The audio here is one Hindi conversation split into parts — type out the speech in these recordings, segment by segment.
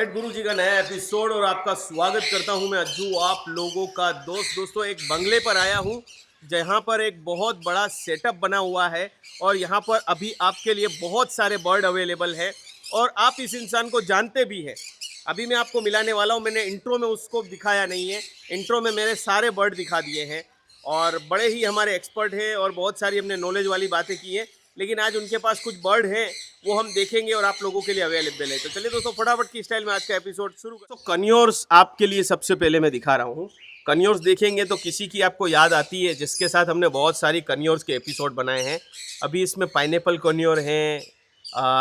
सेठ गुरु जी का नया एपिसोड और आपका स्वागत करता हूं मैं अज्जू, आप लोगों का दोस्त। दोस्तों, एक बंगले पर आया हूं जहां पर एक बहुत बड़ा सेटअप बना हुआ है और यहां पर अभी आपके लिए बहुत सारे बर्ड अवेलेबल है और आप इस इंसान को जानते भी हैं। अभी मैं आपको मिलाने वाला हूं। मैंने इंट्रो में उसको दिखाया नहीं है, इंट्रो में मैंने सारे बर्ड दिखा दिए हैं और बड़े ही हमारे एक्सपर्ट हैं और बहुत सारी हमने नॉलेज वाली बातें की हैं। लेकिन आज उनके पास कुछ बर्ड हैं, वो हम देखेंगे और आप लोगों के लिए अवेलेबल है। तो चलिए दोस्तों, फटाफट की स्टाइल में आज का एपिसोड शुरू तो कन्योर्स आपके लिए सबसे पहले मैं दिखा रहा हूँ। कन्योर्स देखेंगे तो किसी की आपको याद आती है जिसके साथ हमने बहुत सारी कन्योर्स के एपिसोड बनाए हैं। अभी इसमें पाइनएप्पल कन्योर हैं,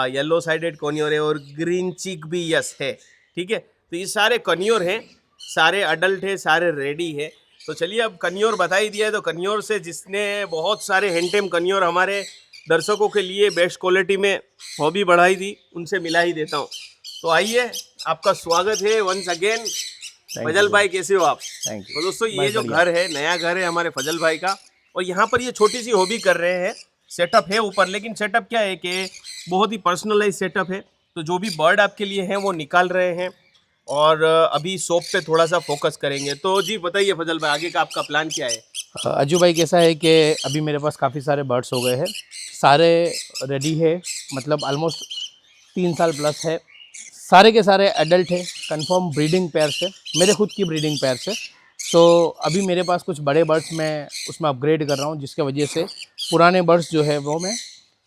येलो साइडेड कन्योर है और ग्रीन चिक भी यस है। ठीक है, तो ये सारे कन्योर हैं, सारे अडल्ट है, सारे रेडी है। तो चलिए, अब कन्योर बता ही दिया है तो कन्योर से जिसने बहुत सारे हैंडटेम कन्योर हमारे दर्शकों के लिए बेस्ट क्वालिटी में हॉबी बढ़ाई थी, उनसे मिला ही देता हूँ। तो आइए, आपका स्वागत है वंस अगेन। फजल भाई, कैसे हो आप? Thank you. तो दोस्तों, ये जो घर है, नया घर है हमारे फजल भाई का, और यहाँ पर ये छोटी सी हॉबी कर रहे हैं। सेटअप है ऊपर, लेकिन सेटअप क्या है कि बहुत ही पर्सनलाइज सेटअप है। तो जो भी बर्ड आपके लिए हैं वो निकाल रहे हैं और अभी शॉप पे थोड़ा सा फोकस करेंगे। तो जी बताइए फजल भाई, आगे का आपका प्लान क्या है? अज्जू भाई, कैसा है कि अभी मेरे पास काफ़ी सारे बर्ड्स हो गए हैं, सारे रेडी है, मतलब ऑलमोस्ट 3 साल प्लस है। सारे के सारे एडल्ट है, कंफर्म ब्रीडिंग पेयर से, मेरे खुद की ब्रीडिंग पेयर से। तो अभी मेरे पास कुछ बड़े बर्ड्स मैं उसमें अपग्रेड कर रहा हूँ, जिसके वजह से पुराने बर्ड्स जो है वो मैं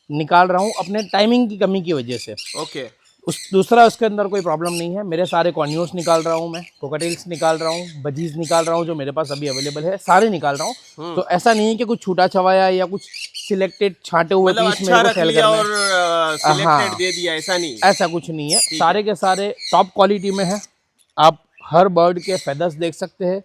निकाल रहा हूँ अपने टाइमिंग की कमी की वजह से। ओके। दूसरा उसके अंदर कोई प्रॉब्लम नहीं है। मेरे सारे कॉन्यूस निकाल रहा हूँ, मैं कोकाटेल्स निकाल रहा हूँ, बजीज निकाल रहा हूँ, जो मेरे पास अभी अवेलेबल है सारे निकाल रहा हूँ। तो ऐसा नहीं है कि कुछ छूटा छवाया या कुछ सिलेक्टेड छांटे हुए मतलब पीस अच्छा मेरे को रख सेल लिया करना और है। सिलेक्टेड दे दिया, ऐसा नहीं? ऐसा कुछ नहीं है, सारे के सारे टॉप क्वालिटी में है। आप हर बर्ड के फेदर्स देख सकते हैं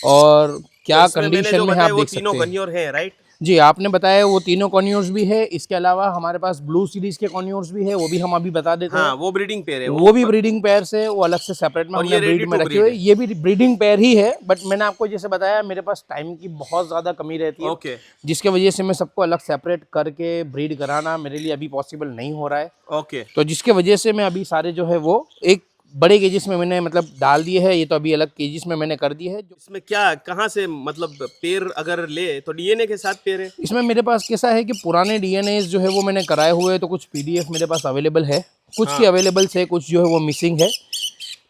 और क्या तो मैंने कंडीशन जो में है बताया आप वो देख तीनों सकते हैं। कन्योर है, राइट? जी, आपने बताया वो तीनों कॉन्योर्स भी है। इसके अलावा हमारे पास ब्लू सीरीज के कॉन्योर्स भी है, वो भी हम अभी बता देते हैं। हाँ, वो ब्रीडिंग पेयर है वो भी ब्रीडिंग पेयर से, वो अलग से सेपरेट में और हमने ये रेडी ब्रीड में टू रखे ब्रीड हुए। है। ये भी ब्रीडिंग पेयर ही है, बट मैंने आपको जैसे बताया मेरे पास टाइम की बहुत ज़्यादा कमी रहती है। ओके जिसके वजह से मैं सबको अलग सेपरेट करके ब्रीड कराना मेरे लिए अभी पॉसिबल नहीं हो रहा है। ओके। तो जिसके वजह से मैं अभी सारे जो है वो एक बड़े केजिस में मैंने मतलब डाल दिए है। ये तो अभी अलग केजिस में मैंने कर दिए है। इसमें क्या, कहाँ से, मतलब पेयर अगर ले तो डीएनए के साथ पेयर है? इसमें मेरे पास कैसा है कि पुराने डीएनए जो है वो मैंने कराए हुए, तो कुछ पीडीएफ मेरे पास अवेलेबल है, कुछ की हाँ। अवेलेबल है, कुछ जो है वो मिसिंग है।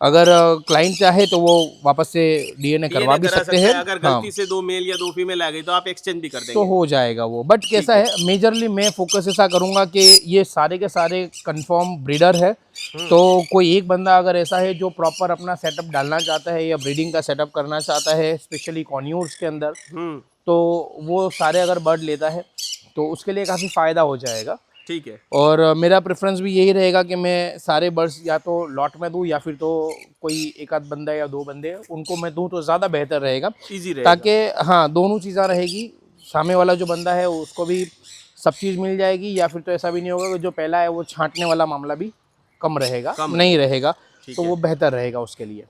अगर क्लाइंट चाहे तो वो वापस से डीएनए करवा डीएनए भी करा सकते सकता हैं। है, अगर हाँ, गलती से 2 मेल या 2 फीमेल आ गई तो आप एक्सचेंज भी कर तो देंगे? हो जाएगा वो। बट कैसा ठीक है। है, मेजरली मैं फोकस ऐसा करूंगा कि ये सारे के सारे कंफर्म ब्रीडर है। तो कोई एक बंदा अगर ऐसा है जो प्रॉपर अपना सेटअप डालना चाहता है या ब्रीडिंग का सेटअप करना चाहता है, स्पेशली कॉन्यूर्स के अंदर, तो वो सारे अगर बर्ड लेता है तो उसके लिए काफ़ी फ़ायदा हो जाएगा। ठीक है। और मेरा प्रेफरेंस भी यही रहेगा कि मैं सारे बर्ड्स या तो लॉट में दूं या फिर तो कोई एक आध बंदा या दो बंदे उनको मैं दूं तो ज़्यादा बेहतर रहेगा। इजी रहेगा। ताकि हाँ, दोनों चीज़ें रहेगी, सामने वाला जो बंदा है उसको भी सब चीज़ मिल जाएगी, या फिर तो ऐसा भी नहीं होगा कि जो पहला है वो छांटने वाला मामला भी कम रहेगा, कम नहीं रहेगा। रहेगा। ठीक तो है। वो बेहतर रहेगा उसके लिए।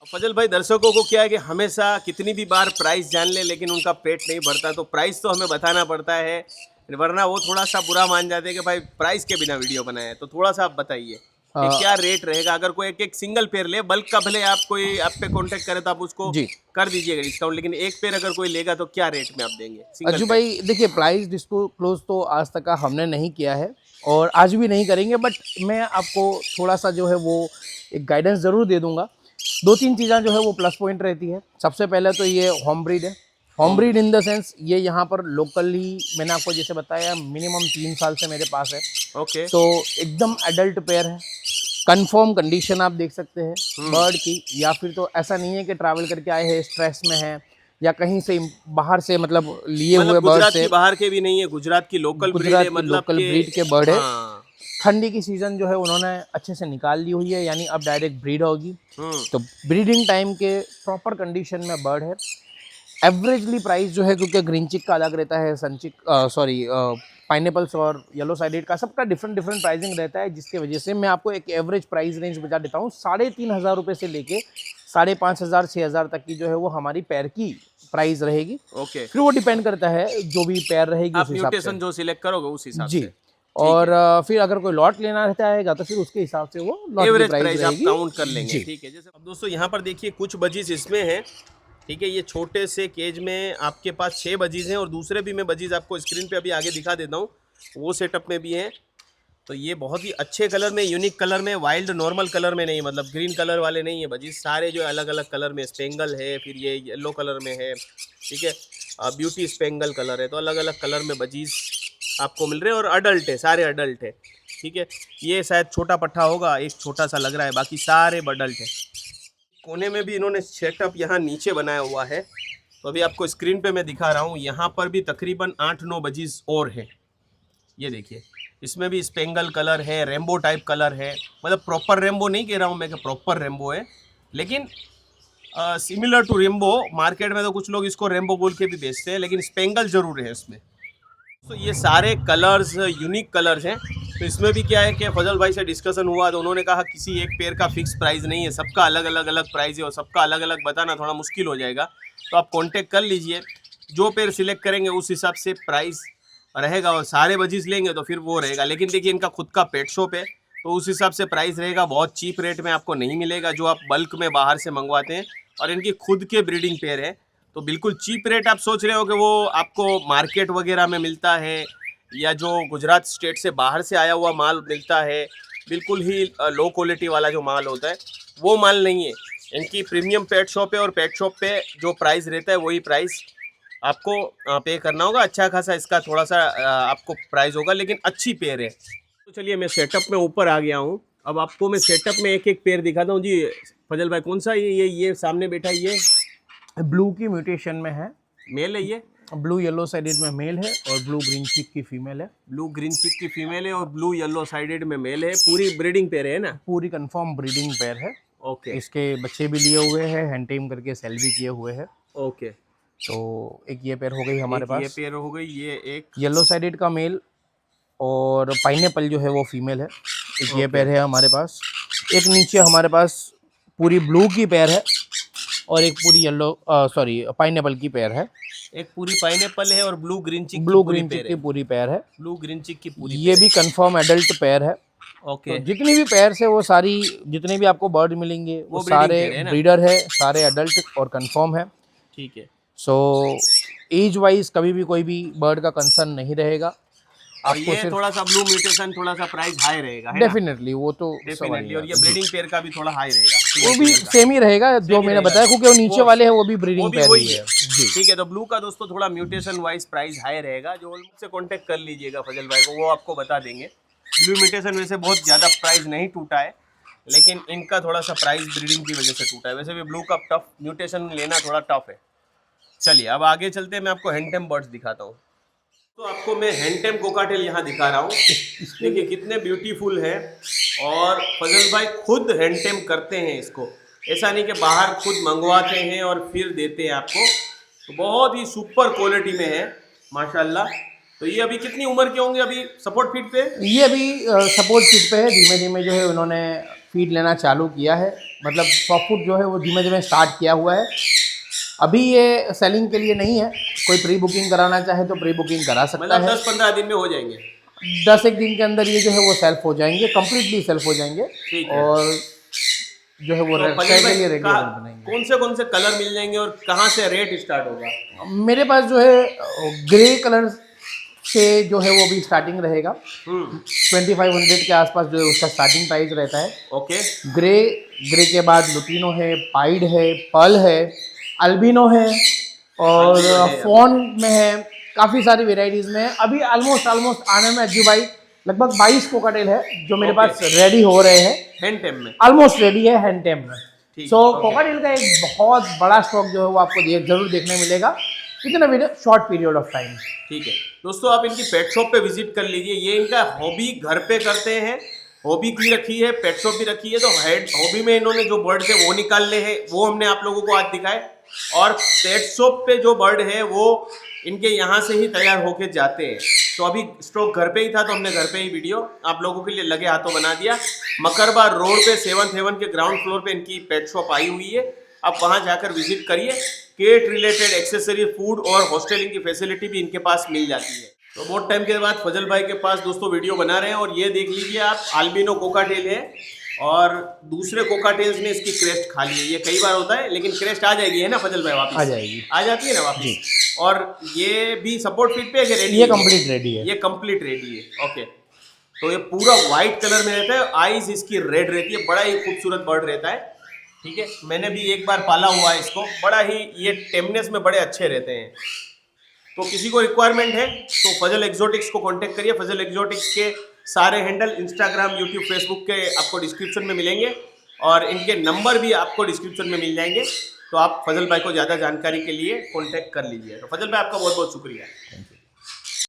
फजल भाई, दर्शकों को क्या है कि हमेशा कितनी भी बार प्राइस जान ले लेकिन उनका पेट नहीं भरता, तो प्राइस तो हमें बताना पड़ता है, वरना वो थोड़ा सा बुरा मान जाते हैं कि भाई प्राइस के बिना वीडियो बनाया है। तो थोड़ा सा आप बताइए कि क्या रेट रहेगा अगर कोई एक सिंगल पेयर ले, बल्क का भले आप कोई आप पे कांटेक्ट करे तो आप उसको जी कर दीजिएगा डिस्काउंट, लेकिन एक पेयर अगर कोई लेगा तो क्या रेट में आप देंगे सिंगल अज्जू पेयर? भाई, देखिए प्राइस डिस्क्लोज तो आज तक का हमने नहीं किया है और आज भी नहीं करेंगे, बट मैं आपको थोड़ा सा जो है वो एक गाइडेंस ज़रूर दे दूंगा। दो तीन चीज़ें जो है वो प्लस पॉइंट रहती है। सबसे पहले तो ये होम ब्रीड है। Home breed in the sense ये यहाँ पर लोकली, मैंने आपको जैसे बताया, मिनिमम 3 साल से मेरे पास है। ओके। तो एकदम एडल्ट पेयर है, कंफर्म कंडीशन आप देख सकते हैं बर्ड की। या फिर तो ऐसा नहीं है कि ट्रैवल करके आए हैं, स्ट्रेस में है, या कहीं से बाहर से मतलब लिए हुए मतलब बर्ड गुजरात से। की बाहर के भी नहीं है, गुजरात की लोकल ब्रीड है, गुजरात की मतलब लोकल कि ब्रीड के बर्ड है। हाँ। ठंडी की सीज़न जो है उन्होंने अच्छे से निकाल ली हुई है, यानी अब डायरेक्ट ब्रीड होगी। तो ब्रीडिंग टाइम के प्रॉपर कंडीशन में बर्ड है। एवरेजली प्राइस जो है, क्योंकि ग्रीन चिक का अलग रहता है, सनचिक सॉरी पाइनएप्पल्स और येलो साइडेड का सबका डिफरेंट डिफरेंट प्राइसिंग रहता है, जिसके वजह से मैं आपको एक एवरेज प्राइस रेंज बता देता हूँ। 3,500 रुपये से लेके 5,500 6,000 तक की जो है वो हमारी पैर की प्राइस रहेगी। ओके। फिर वो डिपेंड करता है जो भी पैर रहेगी आप उस हिसाब से। म्यूटेशन जो सिलेक्ट करोगे उस हिसाब जी, से। और फिर अगर कोई लॉट लेना रहता है तो फिर उसके हिसाब से वो लॉट की एवरेज प्राइस प्राइस आप रहेगी। काउंट कर लेंगे। जी। ठीक है, जैसे अब दोस्तों यहाँ पर देखिए कुछ बजीज इसमें हैं। ठीक है, ये छोटे से केज में आपके पास 6 बजीज हैं और दूसरे भी मैं बजीज आपको स्क्रीन पे अभी आगे दिखा देता हूँ, वो सेटअप में भी हैं। तो ये बहुत ही अच्छे कलर में, यूनिक कलर में, वाइल्ड नॉर्मल कलर में नहीं, मतलब ग्रीन कलर वाले नहीं है बजीज, सारे जो अलग अलग कलर में, स्पेंगल है, फिर ये येलो कलर में है। ठीक है, ब्यूटी स्पेंगल कलर है, तो अलग अलग कलर में बजीज आपको मिल रहे हैं और अडल्ट है, सारे अडल्ट है। ठीक है, ये शायद छोटा पट्ठा होगा, एक छोटा सा लग रहा है, बाकी सारे अडल्ट है। कोने में भी इन्होंने सेटअप यहाँ नीचे बनाया हुआ है, तो अभी आपको स्क्रीन पे मैं दिखा रहा हूँ। यहाँ पर भी तकरीबन 8-9 बजीज और है। ये देखिए, इसमें भी स्पेंगल कलर है, रेम्बो टाइप कलर है, मतलब प्रॉपर रेम्बो नहीं कह रहा हूँ मैं कि प्रॉपर रेम्बो है, लेकिन सिमिलर टू रेम्बो। मार्केट में तो कुछ लोग इसको रेम्बो बोल के भी बेचते हैं, लेकिन स्पेंगल जरूर है इसमें। तो ये सारे कलर्स यूनिक कलर्स हैं। तो इसमें भी क्या है कि फजल भाई से डिस्कशन हुआ तो उन्होंने कहा किसी एक पेयर का फिक्स प्राइस नहीं है, सबका अलग अलग प्राइस है और सबका अलग अलग बताना थोड़ा मुश्किल हो जाएगा। तो आप कांटेक्ट कर लीजिए, जो पेयर सिलेक्ट करेंगे उस हिसाब से प्राइस रहेगा, और सारे बजीज लेंगे तो फिर वो रहेगा। लेकिन देखिए, इनका खुद का पेट शॉप है, तो उस हिसाब से प्राइस रहेगा। बहुत चीप रेट में आपको नहीं मिलेगा जो आप बल्क में बाहर से मंगवाते हैं, और इनकी खुद के ब्रीडिंग पेयर है, तो बिल्कुल चीप रेट। आप सोच रहे हो कि वो आपको मार्केट वगैरह में मिलता है या जो गुजरात स्टेट से बाहर से आया हुआ माल मिलता है, बिल्कुल ही लो क्वालिटी वाला जो माल होता है, वो माल नहीं है। इनकी प्रीमियम पेट शॉप है, और पेट शॉप पे जो प्राइस रहता है वही प्राइस आपको पे करना होगा। अच्छा खासा इसका थोड़ा सा आपको प्राइस होगा, लेकिन अच्छी पेयर है। तो चलिए, मैं सेटअप में ऊपर आ गया हूँ। अब आपको मैं सेटअप में एक एक पेयर दिखाता हूँ जी। फजल भाई, कौन सा ये सामने बैठा है, ये ब्लू की म्यूटेशन में है, मेल है? ये ब्लू येलो साइडेड में मेल है और ब्लू ग्रीन चिक की फीमेल है। ब्लू ग्रीन चिक की फीमेल है और ब्लू येलो साइडेड में मेल है। पूरी ब्रीडिंग पेयर है ना? पूरी कंफर्म ब्रीडिंग पेयर है। ओके इसके बच्चे भी लिए हुए हैं, हैंड टेम करके सेल भी किए हुए हैं। ओके, तो एक ये पेयर हो गई हमारे पास, ये पेयर हो गई। ये एक येलो साइडेड का मेल, और पाइनएप्पल जो है वो फीमेल है। एक ये Okay. पेयर है हमारे पास। एक नीचे हमारे पास पूरी ब्लू की पेयर है और एक पूरी येलो सॉरी पाइनएप्पल की पेयर है। एक पूरी पाइनएप्पल है और ब्लू ग्रीन चिक ब्लू की पूरी ग्रीन चिक पेयर की है। पूरी पेयर है। ब्लू ग्रीन चिक की पूरी ये भी कंफर्म एडल्ट पेयर है। ओके, तो जितनी भी पेयर्स है वो सारी, जितने भी आपको बर्ड मिलेंगे वो वो breeding सारे pair है ना? ब्रीडर है, सारे एडल्ट और कंफर्म है। ठीक है। सो एज वाइज कभी भी कोई भी बर्ड का कंसर्न नहीं रहेगा। और आपको ये सिर्फ थोड़ा सा ब्लू म्यूटेशन, थोड़ा सा प्राइस हाई रहेगा, है ना? डेफिनेटली वो तो सवाल डेफिनेटली। नहीं और ये आता। ब्रीडिंग पेयर का भी थोड़ा हाई रहेगा। वो भी सेम ही रहेगा जो ही मैंने रहेगा। बताया, क्योंकि वो नीचे वाले हैं वो भी वो ब्रीडिंग भी पेयर वही ही है। है जी। ठीक है, तो ब्लू का दोस्तों थोड़ा म्यूटेशन वाइज प्राइस हाई रहेगा। जो से कांटेक्ट कर लीजिएगा फजल भाई को, वो आपको बता देंगे। ब्लू म्यूटेशन वैसे बहुत ज़्यादा प्राइस नहीं टूटा है, लेकिन इनका थोड़ा सा प्राइस ब्रीडिंग की वजह से टूटा है। वैसे भी ब्लू का टफ म्यूटेशन लेना थोड़ा टफ है। चलिए, अब आगे चलते हैं, मैं आपको हैंडटेम बर्ड्स दिखाता हूँ। तो आपको मैं हैंडटेम कोकाटेल यहाँ दिखा रहा हूँ। देखिए कितने ब्यूटीफुल है, और फजल भाई खुद हैंडटेम करते हैं इसको। ऐसा नहीं कि बाहर खुद मंगवाते हैं और फिर देते हैं आपको। तो बहुत ही सुपर क्वालिटी में है माशाल्लाह। तो ये अभी कितनी उम्र के होंगे अभी सपोर्ट फीड पे? ये अभी सपोर्ट फीड पे है। धीमे धीमे जो है उन्होंने फीड लेना चालू किया है, मतलब सॉफ्ट फूड जो है वो धीमे धीमे स्टार्ट किया हुआ है। अभी ये सेलिंग के लिए नहीं है, कोई प्री बुकिंग कराना चाहे तो प्री बुकिंग करा सकता मतलब है। 10-15 दिन में हो जाएंगे? 10 एक दिन के अंदर ये जो है वो सेल्फ हो जाएंगे, कंप्लीटली सेल्फ हो जाएंगे। ठीक है। और जो है वो तो फजल के भाई लिए रेगुलर कहाँ- बनेंगे। कौन से कलर मिल जाएंगे और कहाँ से रेट स्टार्ट होगा? मेरे पास जो है ग्रे कलर से जो है वो भी स्टार्टिंग रहेगा। 2500 के आसपास जो है उसका स्टार्टिंग प्राइस रहता है। ओके। ग्रे के बाद लुटिनो है, पाइड है, पर्ल है, अल्बिनो है, और अल्बिनो है। फोन में है, काफ़ी सारी वेराइटीज़ में है। अभी ऑलमोस्ट आने में अज्जू भाई लगभग 22 कोकाटेल है जो मेरे Okay. पास रेडी हो रहे हैं। हैंडटेम में ऑलमोस्ट रेडी है हैंडटेम में। ठीक सो है, कोकाटेल का एक बहुत बड़ा स्टॉक जो है वो आपको जरूर देखने मिलेगा इतना भी शॉर्ट पीरियड ऑफ टाइम। ठीक है दोस्तों, आप इनकी पेट शॉप पे विजिट कर लीजिए। ये इनका हॉबी घर पे करते हैं, हॉबी की रखी है, पेट शॉप भी रखी है। तो हॉबी में इन्होंने जो बर्ड है वो निकाल ले है, वो हमने आप लोगों को आज दिखाए। और पेट शॉप पे जो बर्ड है वो इनके यहाँ से ही तैयार होके जाते हैं। तो अभी स्टॉक घर पे ही था, तो हमने घर पे ही वीडियो आप लोगों के लिए लगे हाथों बना दिया। मकरबा रोड पे 7th हेवन के ग्राउंड फ्लोर पे इनकी पेट शॉप आई हुई है। आप वहाँ जाकर विजिट करिए। केट रिलेटेड एक्सेसरी, फूड और हॉस्टलिंग की फैसिलिटी भी इनके पास मिल जाती है। तो बहुत टाइम के बाद फजल भाई के पास दोस्तों वीडियो बना रहे हैं और ये देख लीजिए आप, आल्बिनो कोकाटेल है और दूसरे कोकाटेल्स ने इसकी क्रेस्ट खा ली है। ये कई बार होता है, लेकिन क्रेस्ट आ जाएगी है ना फजल भाई वापस? आ जाएगी, आ जाती है ना वापस। और ये भी सपोर्ट फीड पे है कि रेडी? ये कंप्लीट रेडी है, ये कंप्लीट रेडी है। ओके, तो ये पूरा व्हाइट कलर में रहता है, आईज इसकी रेड रहती है, बड़ा ही खूबसूरत बर्ड रहता है। ठीक है, मैंने भी एक बार पाला हुआ है इसको, बड़ा ही ये टेमनेस में बड़े अच्छे रहते हैं। तो किसी को रिक्वायरमेंट है तो फजल एक्सोटिक्स को कांटेक्ट करिए। फजल एक्सोटिक्स के सारे हैंडल इंस्टाग्राम, यूट्यूब, फेसबुक के आपको डिस्क्रिप्शन में मिलेंगे और इनके नंबर भी आपको डिस्क्रिप्शन में मिल जाएंगे। तो आप फजल भाई को ज़्यादा जानकारी के लिए कांटेक्ट कर लीजिए। तो फजल भाई आपका बहुत बहुत शुक्रिया।